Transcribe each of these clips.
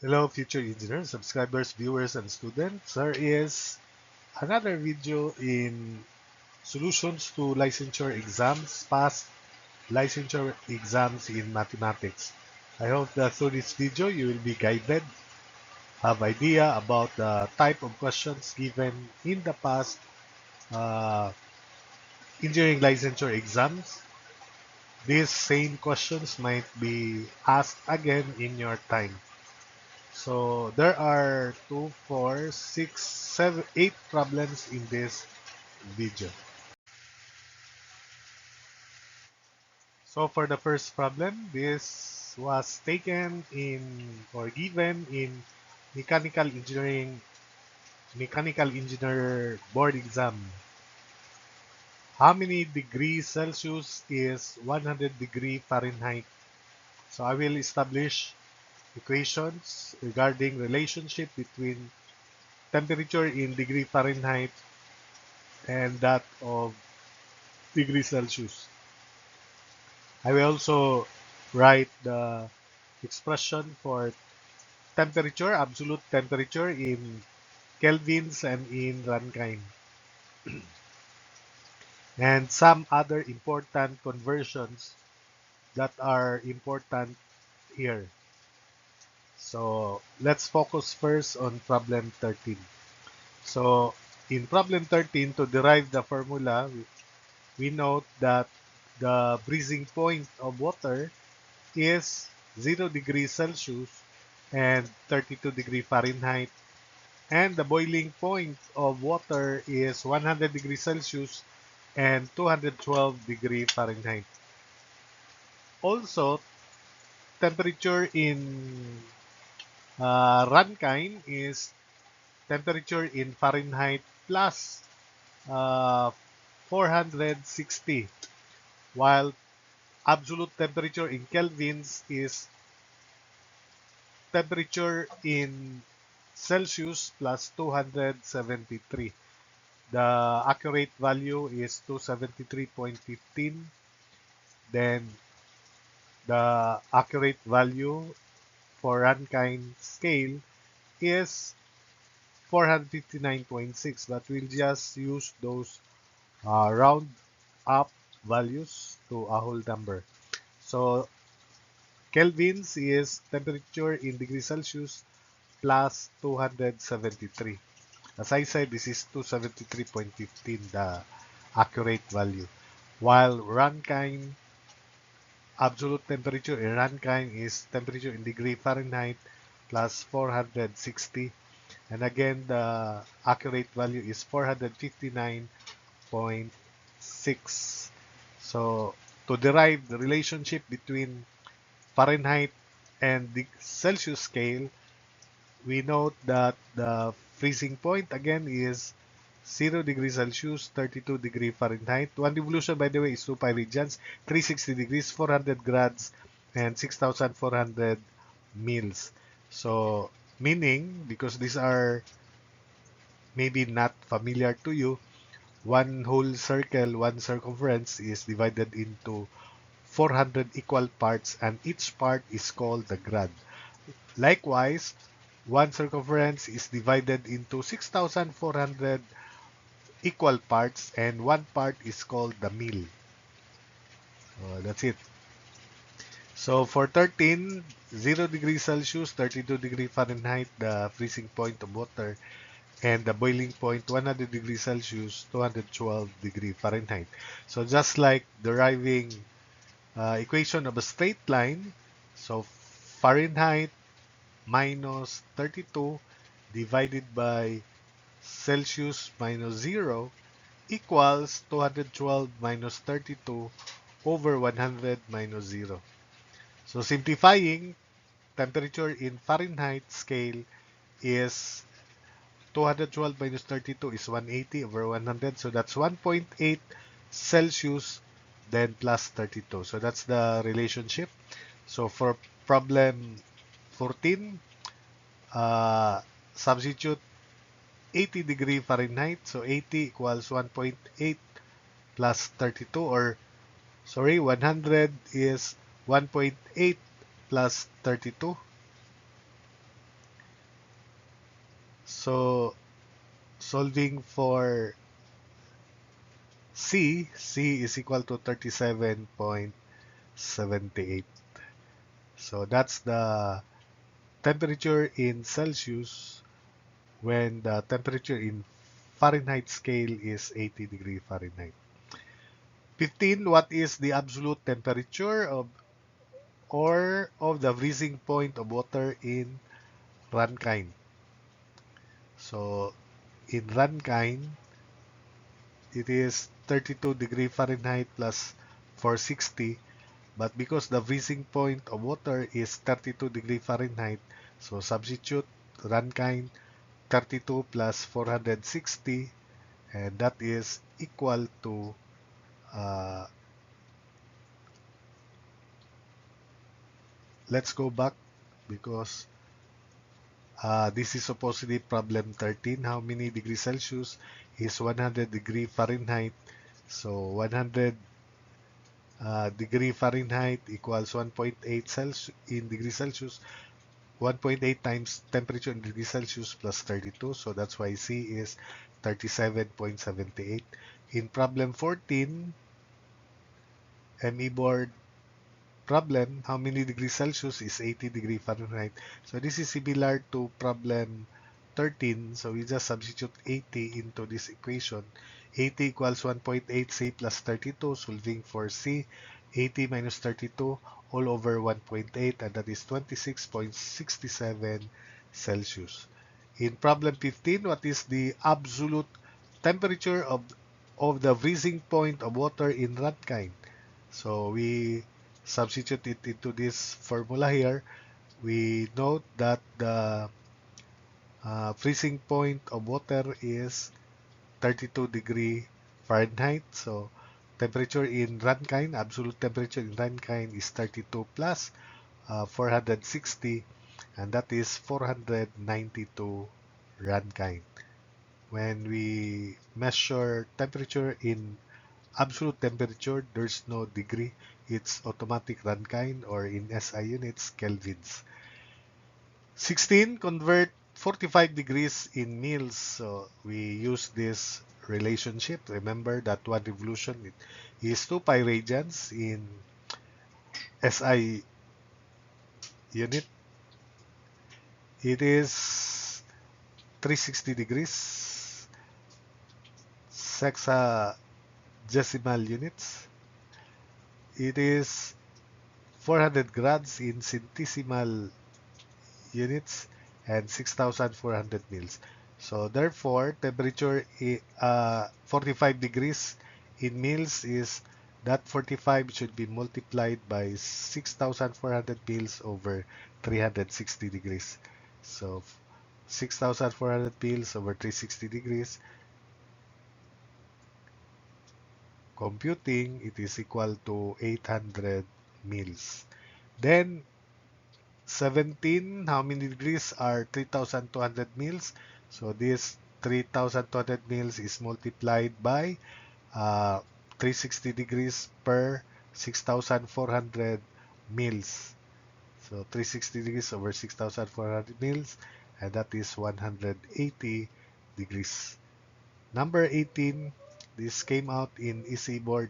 Hello, future engineers, subscribers, viewers, and students. There is another video in solutions to licensure exams, past licensure exams in mathematics. I hope that through this video you will be guided, have idea about the type of questions given in the past uh, engineering licensure exams. These same questions might be asked again in your time. So there are 2, 4, 6, 7, 8 problems in this video. So for the first problem, this was taken in or given in mechanical engineer board exam. How many degrees Celsius is 100 degree Fahrenheit? So I will establish equations regarding relationship between temperature in degree Fahrenheit and that of degree Celsius. I will also write the expression for temperature, absolute temperature in kelvins and in Rankine, and some other important conversions that are important here. So let's focus first on problem 13. So in problem 13, to derive the formula, we note that the freezing point of water is 0 degrees Celsius and 32 degree Fahrenheit, and the boiling point of water is 100 degrees Celsius and 212 degree Fahrenheit. Also, temperature in Rankine is temperature in Fahrenheit plus uh, 460, while absolute temperature in kelvins is temperature in Celsius plus 273. The accurate value is 273.15. Then the accurate value for Rankine scale is 459.6, but we'll just use those round up values to a whole number. So kelvins is temperature in degrees Celsius plus 273. As I said, this is 273.15, the accurate value. While Rankine, absolute temperature in Rankine is temperature in degree Fahrenheit plus 460. And again, the accurate value is 459.6. So to derive the relationship between Fahrenheit and the Celsius scale, we note that the freezing point again is 0 degrees Celsius, 32 degree Fahrenheit. One revolution, by the way, is 2 pi radians, 360 degrees, 400 grads, and 6,400 mils. So, meaning, because these are maybe not familiar to you, one whole circle, one circumference is divided into 400 equal parts, and each part is called the grad. Likewise, one circumference is divided into 6,400 equal parts, and one part is called the mil. That's it. So for 13, 0 degrees Celsius, 32 degree Fahrenheit, the freezing point of water, and the boiling point, 100 degrees Celsius, 212 degree Fahrenheit. So just like deriving equation of a straight line, so Fahrenheit minus 32 divided by Celsius minus 0 equals 212 minus 32 over 100 minus 0. So simplifying, temperature in Fahrenheit scale is 212 minus 32 is 180 over 100. So that's 1.8 Celsius then plus 32. So that's the relationship. So for problem 14, substitute 80 degree Fahrenheit. So 80 equals 1.8 plus 32, or sorry, 100 is 1.8 plus 32. So solving for C is equal to 37.78. So that's the temperature in Celsius when the temperature in Fahrenheit scale is 80 degree Fahrenheit. 15. What is the absolute temperature of the freezing point of water in Rankine? So in Rankine, it is 32 degree Fahrenheit plus 460, but because the freezing point of water is 32 degree Fahrenheit, so substitute Rankine 32 plus 460, and that is equal to uh, let's go back because this is supposedly problem 13. How many degrees Celsius is 100 degree Fahrenheit? So 100 degree Fahrenheit equals 1.8 Celsius in degrees Celsius. 1.8 times temperature in degrees Celsius plus 32. So that's why C is 37.78. In problem 14, ME board problem, how many degrees Celsius is 80 degree Fahrenheit? So this is similar to problem 13. So we just substitute 80 into this equation. 80 equals 1.8 C plus 32, solving for C. 80 minus 32 all over 1.8, and that is 26.67 Celsius. In problem 15, what is the absolute temperature of the freezing point of water in Rankine? So we substitute it into this formula here. We note that the freezing point of water is 32 degree Fahrenheit. So temperature in Rankine, absolute temperature in Rankine is 32 plus 460, and that is 492 Rankine. When we measure temperature in absolute temperature, there's no degree. It's automatic Rankine, or in SI units, kelvins. 16, convert 45 degrees in mils. So we use this relationship. Remember that one revolution is 2 pi radians in SI unit. It is 360 degrees sexagesimal units. It is 400 grads in centesimal units and 6,400 mils. So therefore, temperature 45 degrees in mils is that 45 should be multiplied by 6,400 mils over 360 degrees. So 6,400 mils over 360 degrees, computing, it is equal to 800 mils. Then 17, how many degrees are 3,200 mils? So this 3,200 mils is multiplied by 360 degrees per 6,400 mils. So 360 degrees over 6,400 mils, and that is 180 degrees. Number 18, this came out in EC board.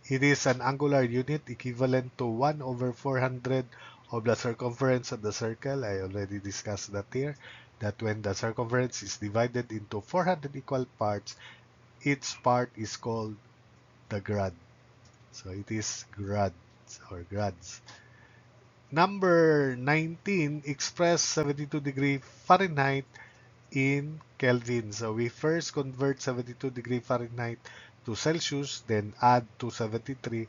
It is an angular unit equivalent to 1 over 400 of the circumference of the circle. I already discussed that here, that when the circumference is divided into 400 equal parts, each part is called the grad. So it is grads or grads. Number 19, express 72 degree Fahrenheit in Kelvin. So we first convert 72 degree Fahrenheit to Celsius, then add 273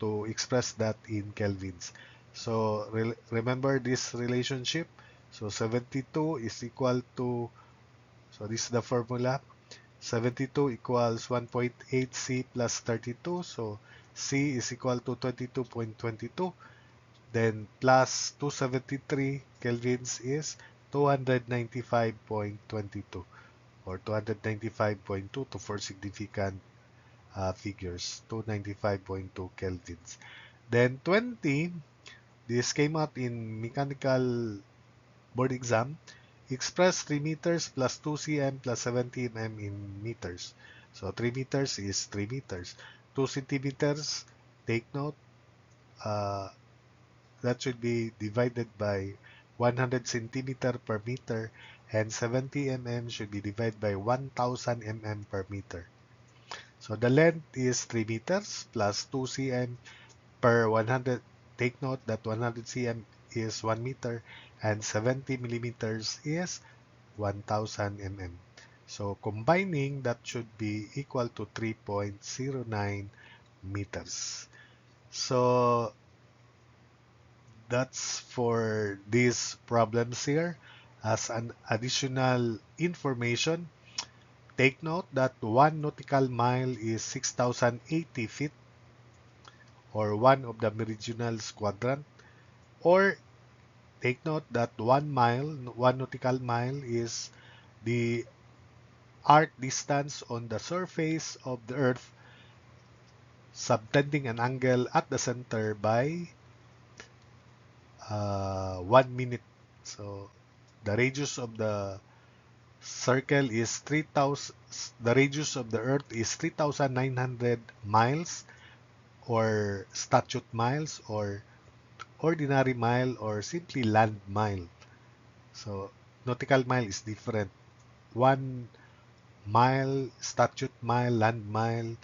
to express that in kelvins. So remember this relationship. So 72 is equal to, so this is the formula. 72 equals 1.8 C plus 32. So C is equal to 22.22. Then plus 273 kelvins is 295.22, or 295.2 to for significant figures, 295.2 kelvins. Then 20, this came out in mechanical board exam, express 3 meters plus 2 cm plus 70 mm in meters. So 3 meters is 3 meters. 2 centimeters, take note, uh, that should be divided by 100 centimeter per meter, and 70 mm should be divided by 1000 mm per meter. So the length is 3 meters plus 2 cm per 100. Take note that 100 cm is 1 meter and 70 millimeters is 1000 mm. So combining, that should be equal to 3.09 meters. So that's for these problems here. As an additional information, take note that 1 nautical mile is 6,080 feet, or one of the meridional quadrant. Or take note that 1 nautical mile is the arc distance on the surface of the Earth, subtending an angle at the center by 1 minute. So the radius of the circle is 3,000. The radius of the Earth is 3,900 miles, or statute miles, or ordinary mile, or simply land mile. So nautical mile is different. 1 mile, statute mile, land mile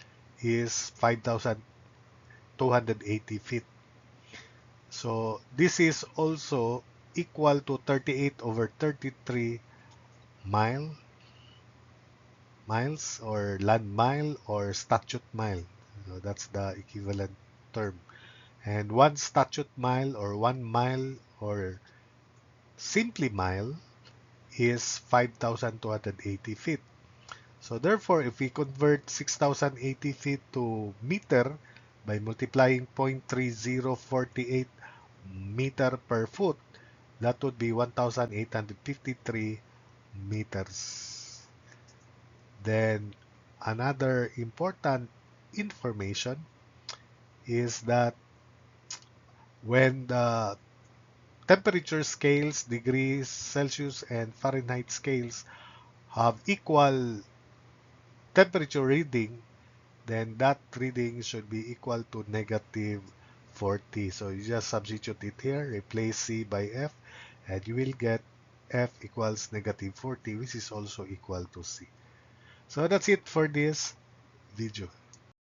is 5,280 feet. So this is also equal to 38 over 33 mile, miles, or land mile, or statute mile. So that's the equivalent term. And 1 statute mile, or 1 mile, or simply mile is 5,280 feet. So therefore, if we convert 6,080 feet to meter by multiplying 0.3048 meter per foot, that would be 1,853 meters. Then another important information is that when the temperature scales, degrees Celsius and Fahrenheit scales, have equal temperature reading, then that reading should be equal to negative 40. So you just substitute it here, replace C by F, and you will get F equals negative 40, which is also equal to C. So that's it for this video.